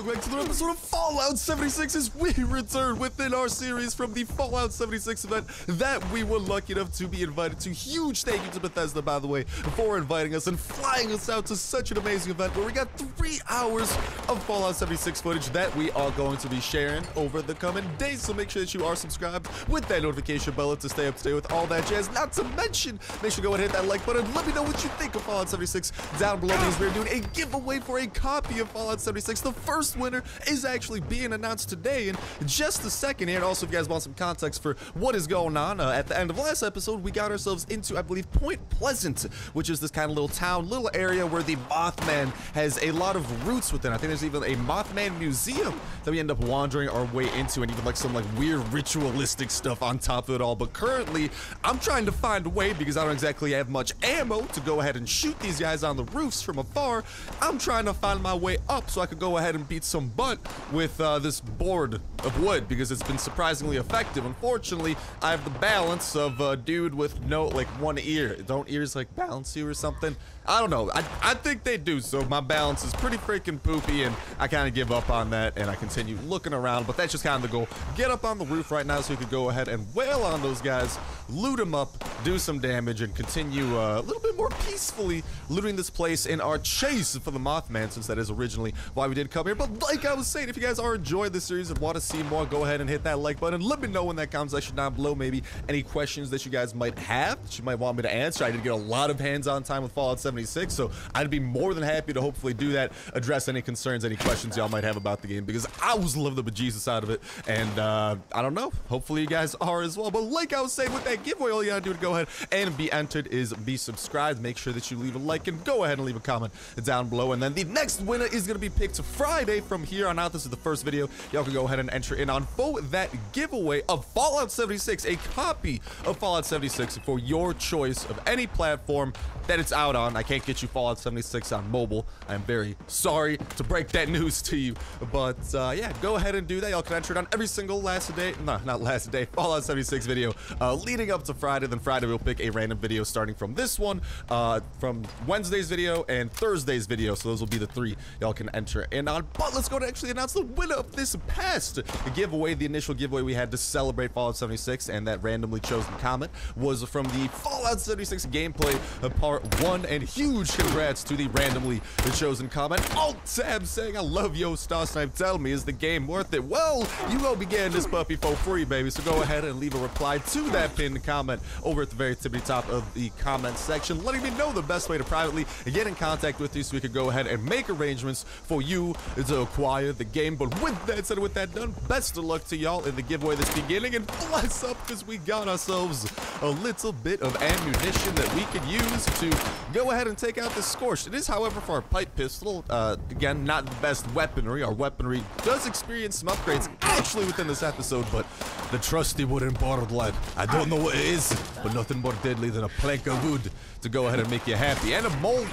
welcome back to another episode of Fallout 76 as we return within our series from the Fallout 76 event that we were lucky enough to be invited to. Huge thank you to Bethesda, by the way, for inviting us and flying us out to such an amazing event where we got 3 hours of Fallout 76 footage that we are going to be sharing over the coming days. So make sure that you are subscribed with that notification bell to stay up to date with all that jazz. Not to mention, make sure to go and hit that like button. Let me know what you think of Fallout 76 down below, because we're doing a giveaway for a copy of Fallout 76. The first winner is actually being announced today in just a second here. And also, if you guys want some context for what is going on, at the end of last episode, we got ourselves into, I believe, Point Pleasant, which is this kind of little town, little area where the Mothman has a lot of roots within. I think there's even a Mothman Museum that we end up wandering our way into, and even like some like weird ritualistic stuff on top of it all. But currently, I'm trying to find a way, because I don't exactly have much ammo to go ahead and shoot these guys on the roofs from afar. I'm trying to find my way up so I could go ahead and beat some butt with this board of wood, because it's been surprisingly effective. Unfortunately, I have the balance of a dude with no, like, one ear. Don't ears like balance you or something? I don't know. I think they do, so my balance is pretty freaking poopy, and I kind of give up on that, and I continue looking around, but that's just kind of the goal. Get up on the roof right now so we could go ahead and wail on those guys, loot them up, do some damage, and continue a little bit more peacefully looting this place in our chase for the Mothman, since that is originally why we did come here. But like I was saying, if you guys are enjoying this series and want to see more, go ahead and hit that like button. Let me know in that comment section down below maybe any questions that you guys might have, that you might want me to answer. I did get a lot of hands-on time with Fallout 76, so I'd be more than happy to hopefully do that, address any concerns, any questions y'all might have about the game, because I was loving the bejesus out of it, and I don't know, hopefully you guys are as well. But like I was saying, with that giveaway, all you gotta do to go ahead and be entered is be subscribed. Make sure that you leave a like and go ahead and leave a comment down below, and then the next winner is gonna be picked Friday from here on out. This is the first video. Y'all can go ahead and enter in on for that giveaway of Fallout 76, a copy of Fallout 76 for your choice of any platform that it's out on. I can't get you Fallout 76 on mobile. I'm very sorry to break that news to you, but yeah, go ahead and do that. Y'all can enter it on every single Fallout 76 video leading up to Friday. Then Friday we'll pick a random video starting from this one, from Wednesday's video and Thursday's video. So those will be the 3 y'all can enter in on. But let's go to actually announce the winner of this past giveaway. The initial giveaway we had to celebrate Fallout 76, and that randomly chosen comment was from the Fallout 76 gameplay part 1. And huge congrats to the randomly chosen comment. Alt-tab saying, I love yo Starsnipe, tell me, is the game worth it? Well, you will be getting this puppy for free, baby, so go ahead and leave a reply to that pinned comment over at the very tippity top of the comment section, letting me know the best way to privately get in contact with you so we could go ahead and make arrangements for you to acquire the game. But with that said, with that done, best of luck to y'all in the giveaway that's beginning, and bless up, because we got ourselves a little bit of ammunition that we can use to go ahead and take out this Scorched. It is, however, for our pipe pistol, again, not the best weaponry. Our weaponry does experience some upgrades actually within this episode, but the trusty wooden borrowed lead, I don't know what it is, but nothing more deadly than a plank of wood to go ahead and make you happy. And a mole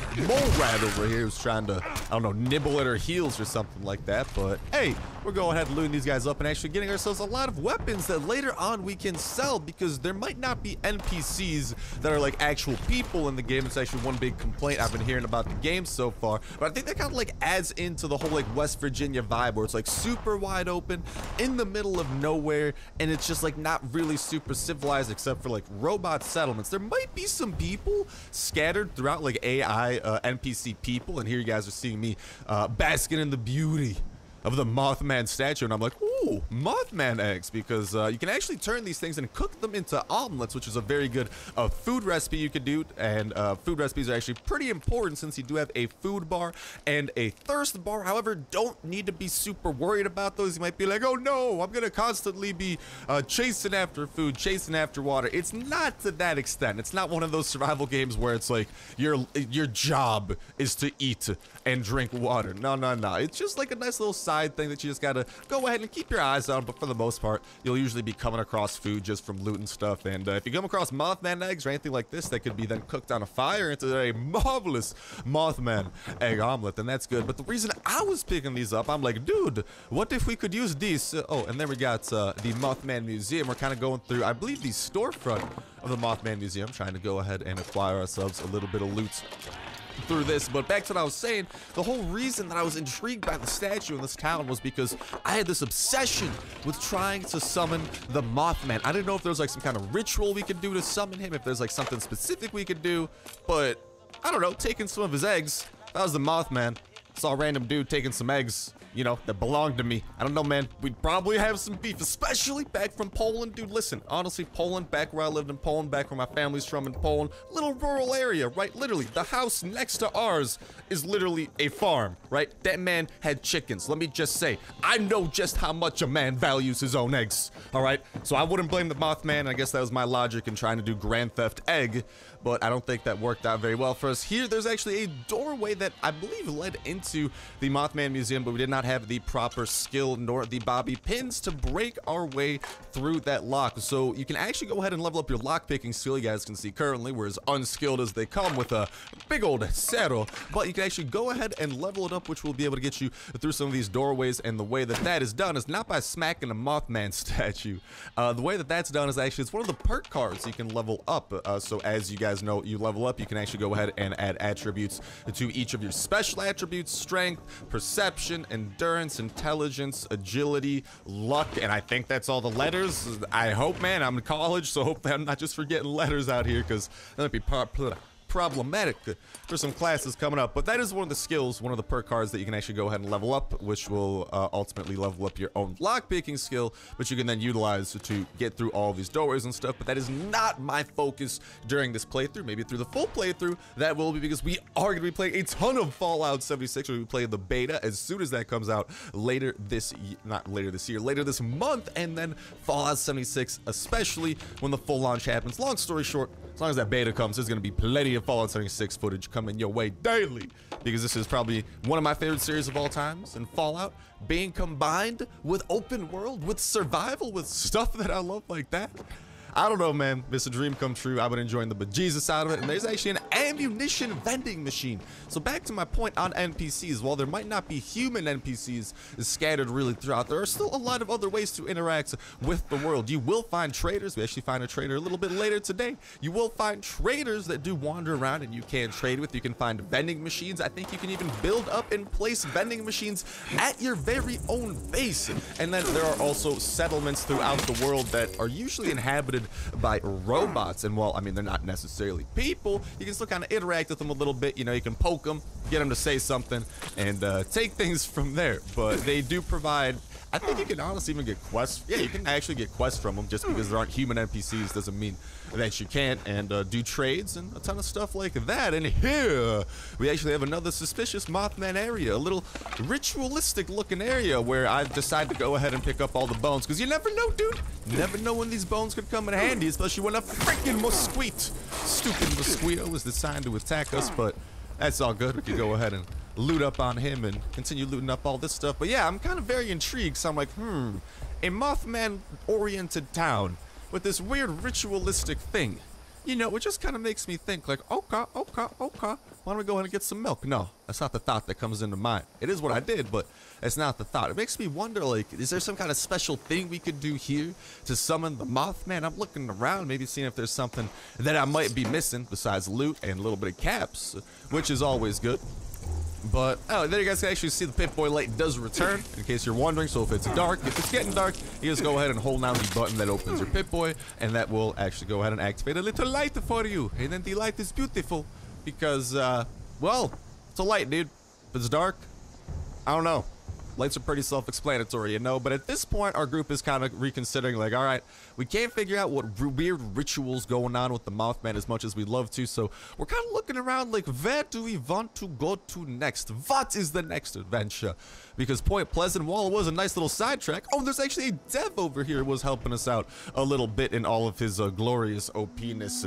rat over here who's trying to, I don't know, nibble at her heels or something like that. But hey, we're going ahead and looting these guys up and actually getting ourselves a lot of weapons that later on we can sell, because there might not be NPCs that are like actual people in the game. It's actually one big complaint I've been hearing about the game so far, but I think that kind of like adds into the whole like West Virginia vibe, where it's like super wide open in the middle of nowhere, and it's just like not really super civilized except for like robot settlements. There might be some people scattered throughout, like AI NPC people, and here you guys are seeing me basking in the beauty of the Mothman statue, and I'm like, ooh, Mothman eggs, because you can actually turn these things and cook them into omelets, which is a very good food recipe you could do. And food recipes are actually pretty important, since you do have a food bar and a thirst bar. However, don't need to be super worried about those. You might be like, oh no, I'm gonna constantly be chasing after food, chasing after water. It's not to that extent. It's not one of those survival games where it's like your job is to eat and drink water. No, no, no. It's just like a nice little side thing that you just gotta go ahead and keep your eyes on. But for the most part, you'll usually be coming across food just from looting stuff. And if you come across Mothman eggs or anything like this that could be then cooked on a fire into a marvelous Mothman egg omelet, then that's good. But the reason I was picking these up, I'm like, dude, what if we could use these? Oh, and then we got the Mothman Museum. We're kind of going through, I believe, the storefront of the Mothman Museum, trying to go ahead and acquire ourselves a little bit of loot through this. But back to what I was saying, the whole reason that I was intrigued by the statue in this town was because I had this obsession with trying to summon the Mothman. I didn't know if there was like some kind of ritual we could do to summon him, if there's like something specific we could do, but I don't know, taking some of his eggs. That was the Mothman. Saw a random dude taking some eggs, you know, that belonged to me. I don't know, man. We'd probably have some beef, especially back from Poland. Dude, listen, honestly, Poland, back where I lived in Poland, back where my family's from in Poland, little rural area, right? Literally, the house next to ours is literally a farm, right? That man had chickens. Let me just say, I know just how much a man values his own eggs, all right? So I wouldn't blame the Mothman. I guess that was my logic in trying to do Grand Theft Egg, but I don't think that worked out very well for us. Here, there's actually a doorway that I believe led into the Mothman Museum, but we did not have the proper skill nor the bobby pins to break our way through that lock. So you can actually go ahead and level up your lockpicking skill. You guys can see currently we're as unskilled as they come with a big old zero, but you can actually go ahead and level it up, which will be able to get you through some of these doorways. And the way that that is done is not by smacking a Mothman statue. The way that that's done is actually it's one of the perk cards you can level up. So as you guys know, you level up, you can actually go ahead and add attributes to each of your special attributes: strength, perception, endurance, intelligence, agility, luck, and I think that's all the letters. I hope, man. I'm in college, so hopefully I'm not just forgetting letters out here, because that might be problematic for some classes coming up. But that is one of the skills, one of the perk cards that you can actually go ahead and level up, which will ultimately level up your own lockpicking skill, which you can then utilize to get through all of these doorways and stuff. But that is not my focus during this playthrough. Maybe through the full playthrough that will be, because we are going to be playing a ton of Fallout 76. We'll be playing the beta as soon as that comes out later this later this month, and then Fallout 76, especially when the full launch happens. Long story short, as long as that beta comes, there's going to be plenty of Fallout 76 footage coming your way daily, because this is probably one of my favorite series of all times, and Fallout being combined with open world, with survival, with stuff that I love like that. I don't know, man. It's a dream come true. I've been enjoying the bejesus out of it. And there's actually an ammunition vending machine. So back to my point on NPCs. While there might not be human NPCs scattered really throughout, there are still a lot of other ways to interact with the world. You will find traders. We actually find a trader a little bit later today. You will find traders that do wander around and you can trade with. You can find vending machines. I think you can even build up and place vending machines at your very own base. And then there are also settlements throughout the world that are usually inhabited by robots, and while I mean they're not necessarily people, you can still kind of interact with them a little bit. You know, you can poke them, get them to say something, and take things from there. But they do provide, I think you can honestly even get quests. Yeah, you can actually get quests from them. Just because there aren't human NPCs doesn't mean that you can't, and do trades and a ton of stuff like that. And here we actually have another suspicious Mothman area, a little ritualistic looking area where I've decided to go ahead and pick up all the bones, because you never know, dude. Never know when these bones could come in handy, especially when a freaking stupid mosquito is designed to attack us. But that's all good. We can go ahead and loot up on him and continue looting up all this stuff. But yeah, I'm kind of very intrigued. So I'm like, a Mothman-oriented town with this weird ritualistic thing. You know, it just kind of makes me think like, okay, why don't we go ahead and get some milk? No, that's not the thought that comes into mind. It is what I did, but it's not the thought. It makes me wonder, like, is there some kind of special thing we could do here to summon the Mothman? I'm looking around, maybe seeing if there's something that I might be missing besides loot and a little bit of caps, which is always good. But, oh, there you guys can actually see the Pip-Boy light does return, in case you're wondering. So if it's dark, if it's getting dark, you just go ahead and hold down the button that opens your Pip-Boy, and that will actually go ahead and activate a little light for you. And then the light is beautiful, because, well, it's a light, dude. If it's dark, I don't know. Lights are pretty self-explanatory, you know, but at this point, our group is kind of reconsidering, like, all right, we can't figure out what weird rituals going on with the Mothman as much as we'd love to, so we're kind of looking around like, where do we want to go to next? What is the next adventure? Because Point Pleasant, while it was a nice little sidetrack, oh, there's actually a dev over here who was helping us out a little bit in all of his glorious OP-ness.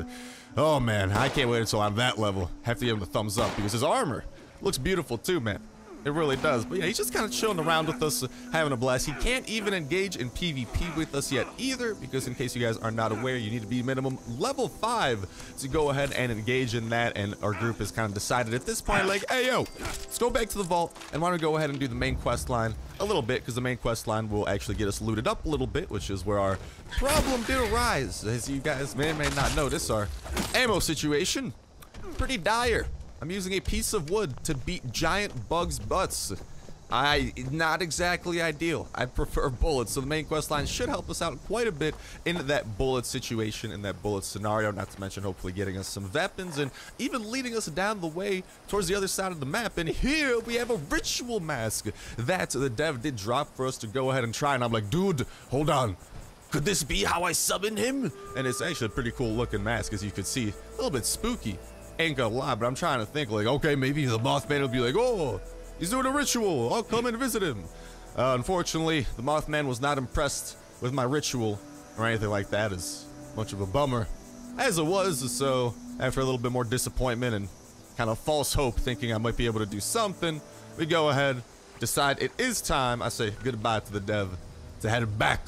Oh, man, I can't wait until I'm that level. Have to give him a thumbs up, because his armor looks beautiful too, man. It really does. But yeah, he's just kind of chilling around with us, having a blast. He can't even engage in PvP with us yet either, because in case you guys are not aware, you need to be minimum level 5 to go ahead and engage in that. And our group has kind of decided at this point, like, hey, yo, let's go back to the vault, and why don't we go ahead and do the main quest line a little bit, because the main quest line will actually get us looted up a little bit, which is where our problem did arise. As you guys may or may not notice, our ammo situation, pretty dire. I'm using a piece of wood to beat giant bugs' butts. Not exactly ideal. I prefer bullets, so the main quest line should help us out quite a bit in that bullet situation, in that bullet scenario, not to mention hopefully getting us some weapons and even leading us down the way towards the other side of the map. And here we have a ritual mask that the dev did drop for us to go ahead and try, and I'm like, dude, hold on. Could this be how I summon him? And it's actually a pretty cool looking mask, as you can see. A little bit spooky. Ain't gonna lie, but I'm trying to think like, okay, maybe the Mothman will be like, oh, he's doing a ritual. I'll come and visit him. Unfortunately, the Mothman was not impressed with my ritual or anything like that. It's much of a bummer as it was. So after a little bit more disappointment and kind of false hope, thinking I might be able to do something, we go ahead, decide it is time. I say goodbye to the dev to head back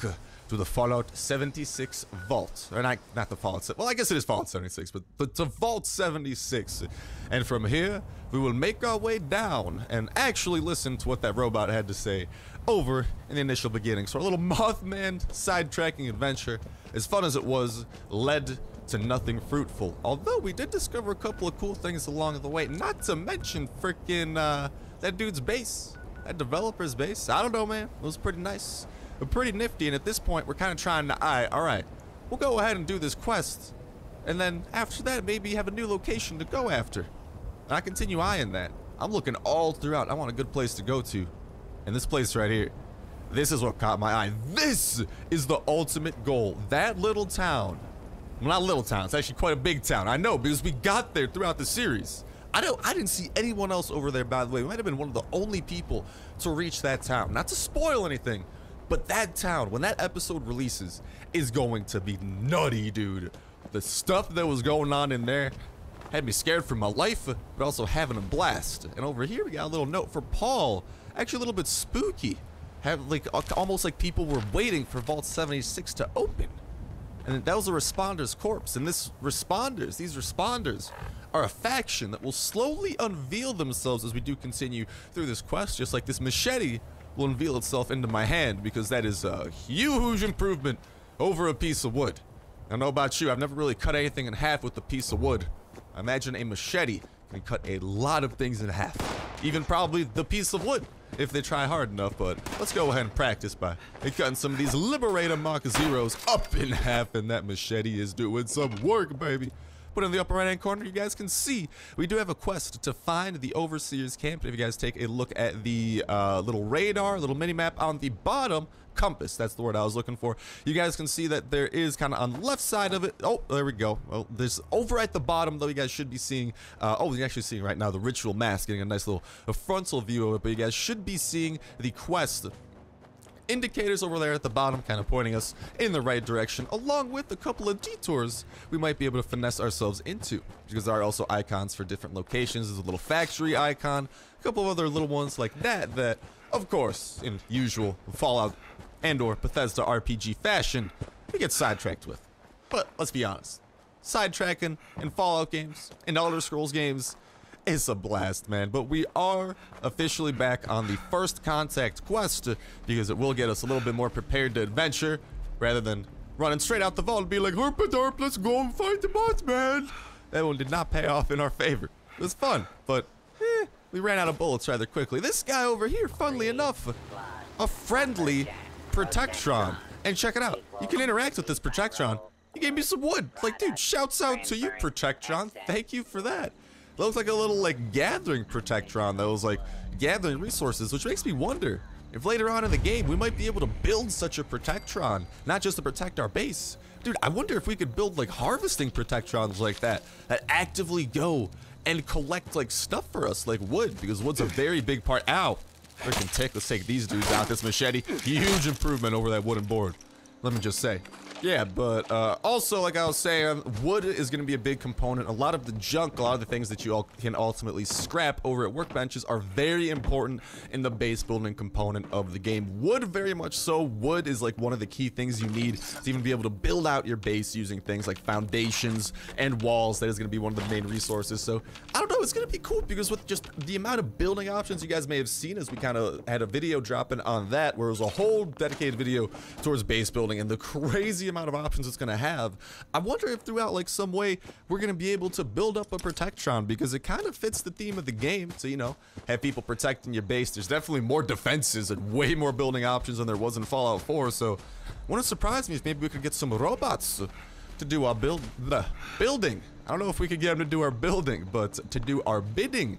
to the Fallout 76 vault. Or not the Fallout, well, I guess it is Fallout 76, but to Vault 76. And from here, we will make our way down and actually listen to what that robot had to say over in the initial beginning. So our little Mothman sidetracking adventure, as fun as it was, led to nothing fruitful. Although we did discover a couple of cool things along the way, not to mention freaking that dude's base, that developer's base. I don't know, man. It was pretty nice. Pretty nifty, and at this point we're kind of trying to alright, we'll go ahead and do this quest, and then after that maybe have a new location to go after. And I continue eyeing that. I'm looking all throughout. I want a good place to go to, and this place right here, this is what caught my eye. This is the ultimate goal. That little town, well, not little town, it's actually quite a big town. I know, because we got there throughout the series. I didn't see anyone else over there, by the way. We might have been one of the only people to reach that town. Not to spoil anything, but that town, when that episode releases, is going to be nutty, dude. The stuff that was going on in there had me scared for my life, but also having a blast. And over here, we got a little note for Paul. Actually, a little bit spooky. Almost like people were waiting for Vault 76 to open. And that was a responder's corpse. And these responders are a faction that will slowly unveil themselves as we do continue through this quest, just like this machete will unveil itself into my hand, because that is a huge improvement over a piece of wood. I don't know about you, I've never really cut anything in half with a piece of wood. I imagine a machete can cut a lot of things in half, even probably the piece of wood if they try hard enough. But let's go ahead and practice by cutting some of these Liberator Mach Zeros up in half, and that machete is doing some work, baby. But in the upper right hand corner, you guys can see we do have a quest to find the Overseer's Camp. And if you guys take a look at the little radar, little mini map on the bottom, compass, that's the word I was looking for, you guys can see that there is kind of on the left side of it. Oh, there we go. Well, there's over at the bottom, though, you guys should be seeing, you're actually seeing right now the ritual mask, getting a nice little frontal view of it, but you guys should be seeing the quest indicators over there at the bottom, kind of pointing us in the right direction, along with a couple of detours we might be able to finesse ourselves into, because there are also icons for different locations. There's a little factory icon, a couple of other little ones like that, of course, in usual Fallout and or Bethesda RPG fashion, we get sidetracked with. But let's be honest, sidetracking in Fallout games, in Elder Scrolls games, it's a blast, man. But we are officially back on the first contact quest, because it will get us a little bit more prepared to adventure, rather than running straight out the vault and be like, herp-a-derp, let's go and fight the Mothman. That one did not pay off in our favor. It was fun, but we ran out of bullets rather quickly. This guy over here, funnily enough, a friendly Protectron. And check it out, you can interact with this Protectron. He gave me some wood. Like, dude, shouts out to you, Protectron. Thank you for that. It looks like a little, like, gathering Protectron that was, like, gathering resources, which makes me wonder if later on in the game we might be able to build such a Protectron, not just to protect our base. Dude, I wonder if we could build, like, harvesting Protectrons like that actively go and collect, like, stuff for us, like wood, because wood's a very big part. Ow! Freaking tick. Let's take these dudes out. This machete, huge improvement over that wooden board, let me just say. Yeah, but also, like I was saying, wood is going to be a big component. A lot of the junk, a lot of the things that you all can ultimately scrap over at workbenches are very important in the base building component of the game. Wood, very much so. Wood is like one of the key things you need to even be able to build out your base using things like foundations and walls. That is going to be one of the main resources. So, I don't know, it's going to be cool, because with just the amount of building options you guys may have seen, as we kind of had a video dropping on that, where it was a whole dedicated video towards base building, and the crazy amount of options it's gonna have. I wonder if throughout like some way we're gonna be able to build up a Protectron, because it kind of fits the theme of the game to, you know, have people protecting your base. There's definitely more defenses and way more building options than there was in Fallout 4, so wouldn't surprise me if maybe we could get some robots to do our building. I don't know if we could get them to do our building, but to do our bidding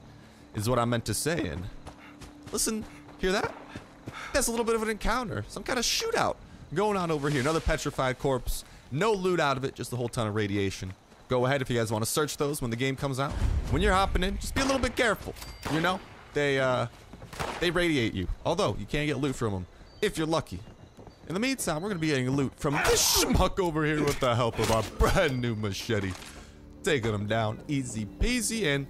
is what I meant to say. And listen, hear that? That's a little bit of an encounter, some kind of shootout going on over here. Another petrified corpse, no loot out of it, just a whole ton of radiation. Go ahead if you guys want to search those when the game comes out. When you're hopping in, just be a little bit careful. You know, they radiate you, although you can't get loot from them if you're lucky. In the meantime, we're gonna be getting loot from this schmuck over here with the help of our brand new machete. Taking them down easy peasy. And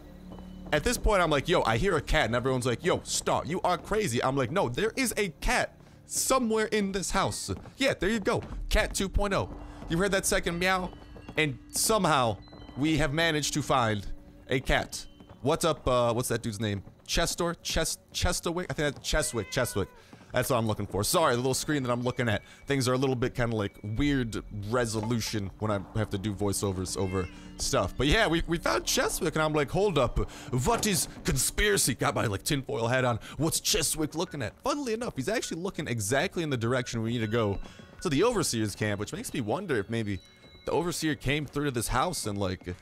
at this point I'm like, yo, I hear a cat, and everyone's like, yo, stop, you are crazy. I'm like, no, there is a cat somewhere in this house. Yeah, there you go, cat 2.0. You heard that second meow, and somehow we have managed to find a cat. What's up, what's that dude's name? Chestwick? I think that's Chestwick. That's what I'm looking for. Sorry, the little screen that I'm looking at, things are a little bit kind of like weird resolution when I have to do voiceovers over stuff. But yeah, we found Chestwick, and I'm like, hold up, what is conspiracy? Got my like tinfoil hat on. What's Chestwick looking at? Funnily enough, he's actually looking exactly in the direction we need to go to the Overseer's camp, which makes me wonder if maybe the Overseer came through to this house and like,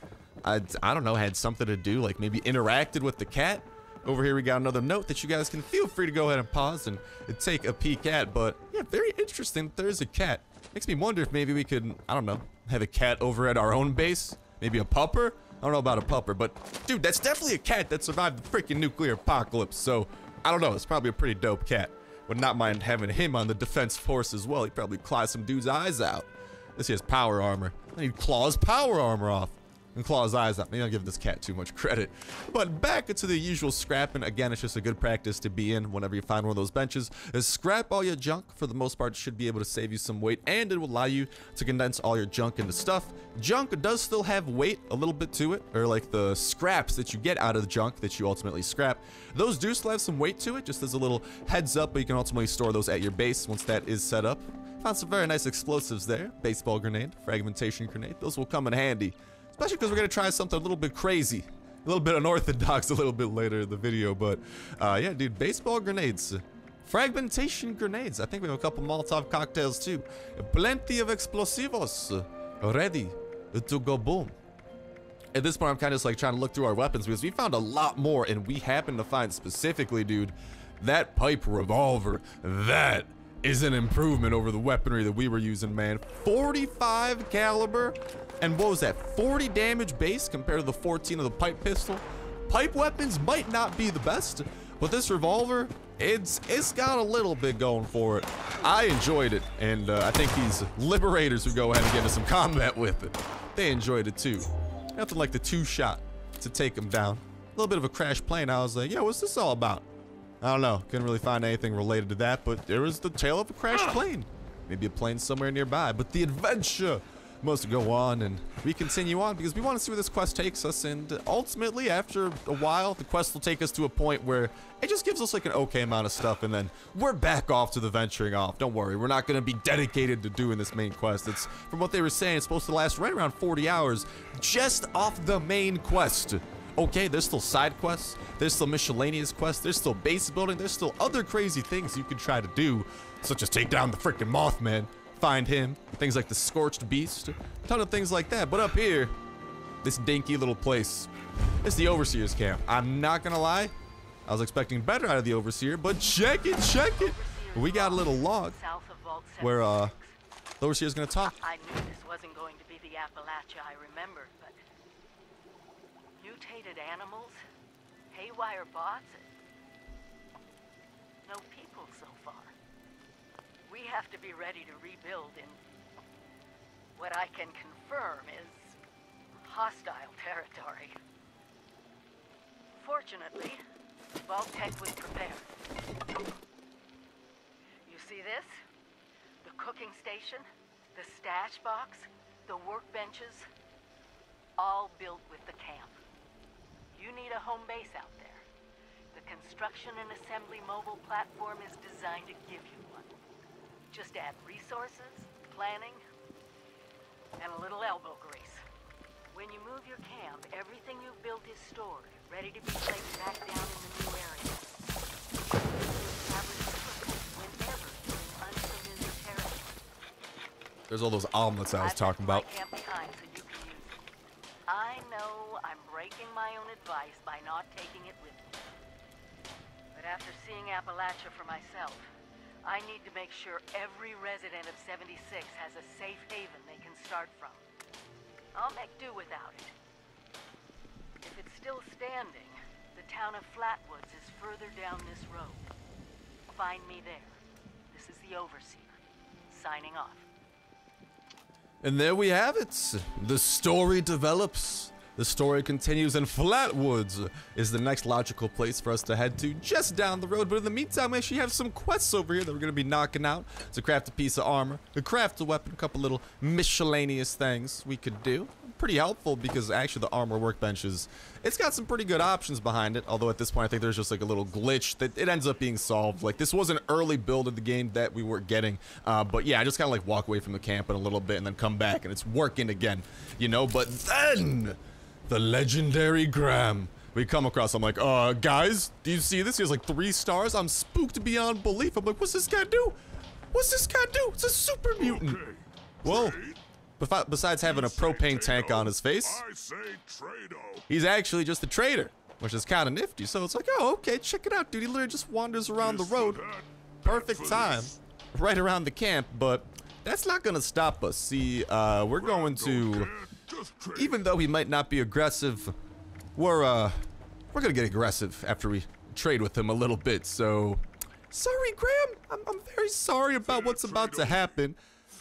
I don't know, had something to do, like maybe interacted with the cat. Over here we got another note that you guys can feel free to go ahead and pause and take a peek at. But yeah, very interesting that there's a cat. Makes me wonder if maybe we could, I don't know, have a cat over at our own base. Maybe a pupper? I don't know about a pupper, but dude, that's definitely a cat that survived the freaking nuclear apocalypse. So I don't know, it's probably a pretty dope cat. Would not mind having him on the defense force as well. He'd probably claw some dude's eyes out. This has power armor. I need Claw's power armor off. And claw his eyes out. Maybe I'll give this cat too much credit. But back into the usual scrapping. Again, it's just a good practice to be in whenever you find one of those benches. Is scrap all your junk. For the most part, it should be able to save you some weight, and it will allow you to condense all your junk into stuff. Junk does still have weight a little bit to it, or like the scraps that you get out of the junk that you ultimately scrap. Those do still have some weight to it, just as a little heads up, but you can ultimately store those at your base once that is set up. Found some very nice explosives there. Baseball grenade, fragmentation grenade. Those will come in handy. Especially because we're going to try something a little bit crazy, a little bit unorthodox a little bit later in the video. But yeah, dude, baseball grenades, fragmentation grenades. I think we have a couple Molotov cocktails too. Plenty of explosivos ready to go boom. At this point, I'm kind of just like trying to look through our weapons because we found a lot more, and we happen to find specifically, dude, that pipe revolver. That is an improvement over the weaponry that we were using, man. 45 caliber, and what was that, 40 damage base compared to the 14 of the pipe pistol. Pipe weapons might not be the best, but this revolver, it's got a little bit going for it. I enjoyed it, and I think these liberators who go ahead and get into some combat with it, they enjoyed it too. Nothing like the two-shot to take them down. A little bit of a crash plane. I was like, yo, what's this all about? I don't know, couldn't really find anything related to that, but there was the tale of a crashed plane. Maybe a plane somewhere nearby, but the adventure must go on, and we continue on because we want to see where this quest takes us. And ultimately, after a while, the quest will take us to a point where it just gives us like an okay amount of stuff, and then we're back off to the venturing off. Don't worry, we're not going to be dedicated to doing this main quest. It's, from what they were saying, it's supposed to last right around 40 hours just off the main quest. Okay, there's still side quests, there's still miscellaneous quests, there's still base building, there's still other crazy things you can try to do, such as take down the freaking Mothman, find him, things like the Scorched Beast, a ton of things like that. But up here, this dinky little place, it's the Overseer's camp. I'm not gonna lie, I was expecting better out of the Overseer, but check it. We got a little log where the Overseer's gonna talk. I knew this wasn't going to be the Appalachia I remembered, but mutated animals, haywire bots, no people so far. We have to be ready to rebuild in what I can confirm is hostile territory. Fortunately, Vault-Tec was prepared. You see this? The cooking station, the stash box, the workbenches, all built with the camp. You need a home base out there. The construction and assembly mobile platform is designed to give you one. Just add resources, planning, and a little elbow grease. When you move your camp, everything you've built is stored, ready to be placed back down in the new area. Establish a foothold whenever you're in unfamiliar territory. There's all those omelets I was talking about. I've left my camp behind so you can use it. I know I'm breaking my own advice by not taking it with me. But after seeing Appalachia for myself, I need to make sure every resident of 76 has a safe haven they can start from. I'll make do without it. If it's still standing, the town of Flatwoods is further down this road. Find me there. This is the Overseer, signing off. And there we have it. The story develops. The story continues, and Flatwoods is the next logical place for us to head to, just down the road. But in the meantime, we actually have some quests over here that we're going to be knocking out to craft a piece of armor, to craft a weapon, a couple little miscellaneous things we could do. Pretty helpful because actually the armor workbenches, it's got some pretty good options behind it. Although at this point, I think there's just like a little glitch that it ends up being solved. Like this was an early build of the game that we weren't getting. But yeah, I just kind of like walk away from the camp in a little bit and then come back and it's working again, you know. But then the legendary Graham we come across. I'm like, guys, do you see this? He has like 3 stars. I'm spooked beyond belief. I'm like, what's this guy do? What's this guy do? It's a super mutant. Well, besides having a propane tank on his face, he's actually just a trader, which is kind of nifty. So it's like, oh, okay, check it out, dude. He literally just wanders around the road. Perfect time, right around the camp. But that's not gonna stop us. See, we're going to, even though he might not be aggressive, we're gonna get aggressive after we trade with him a little bit. So, sorry, Graham. I'm very sorry about what's about to happen.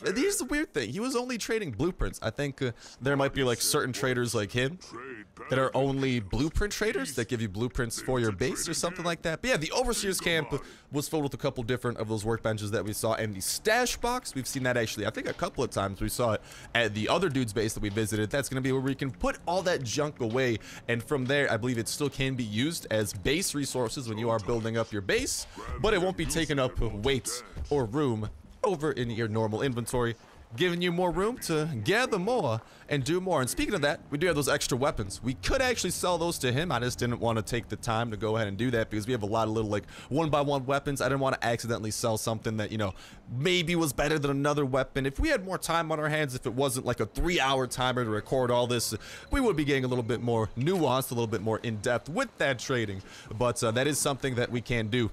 Here's the weird thing. He was only trading blueprints. I think there might be like certain traders like him that are only blueprint traders that give you blueprints for your base or something like that. But yeah, the Overseer's Camp was filled with a couple different of those workbenches that we saw. And the stash box, we've seen that actually, I think a couple of times. We saw it at the other dude's base that we visited. That's going to be where we can put all that junk away. And from there, I believe it still can be used as base resources when you are building up your base. But it won't be taking up weight or room over in your normal inventory, giving you more room to gather more and do more. And speaking of that, we do have those extra weapons. We could actually sell those to him. I just didn't want to take the time to go ahead and do that because we have a lot of little like 1x1 weapons. I didn't want to accidentally sell something that, you know, maybe was better than another weapon. If we had more time on our hands, if it wasn't like a 3-hour timer to record all this, we would be getting a little bit more nuanced, a little bit more in-depth with that trading. But that is something that we can do,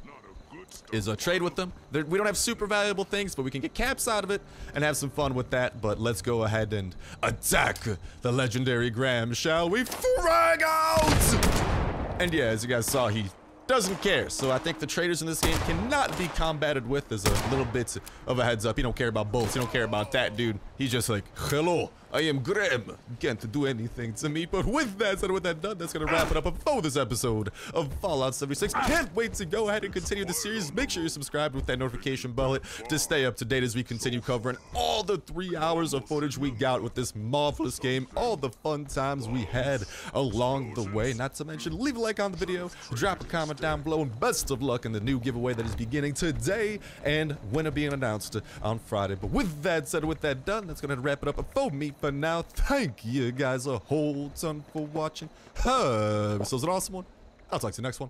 is a trade with them. We don't have super valuable things, but we can get caps out of it and have some fun with that. But let's go ahead and attack the legendary Graham, shall we? Frag out! And yeah, as you guys saw, he doesn't care. So I think the traders in this game cannot be combated with as a little bit of a heads up. He don't care about bolts. He don't care about that, dude. He's just like, hello, I am Graham. You can't do anything to me. But with that said, with that done, that's going to wrap it up for this episode of Fallout 76. Can't wait to go ahead and continue the series. Make sure you're subscribed with that notification bell to stay up to date as we continue covering all the 3 hours of footage we got with this marvelous game, all the fun times we had along the way. Not to mention, leave a like on the video, drop a comment down below, and best of luck in the new giveaway that is beginning today and winner being announced on Friday. But with that said, with that done, that's going to wrap it up for me for now. Thank you guys a whole ton for watching. This was an awesome one. I'll talk to you next one.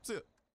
See ya.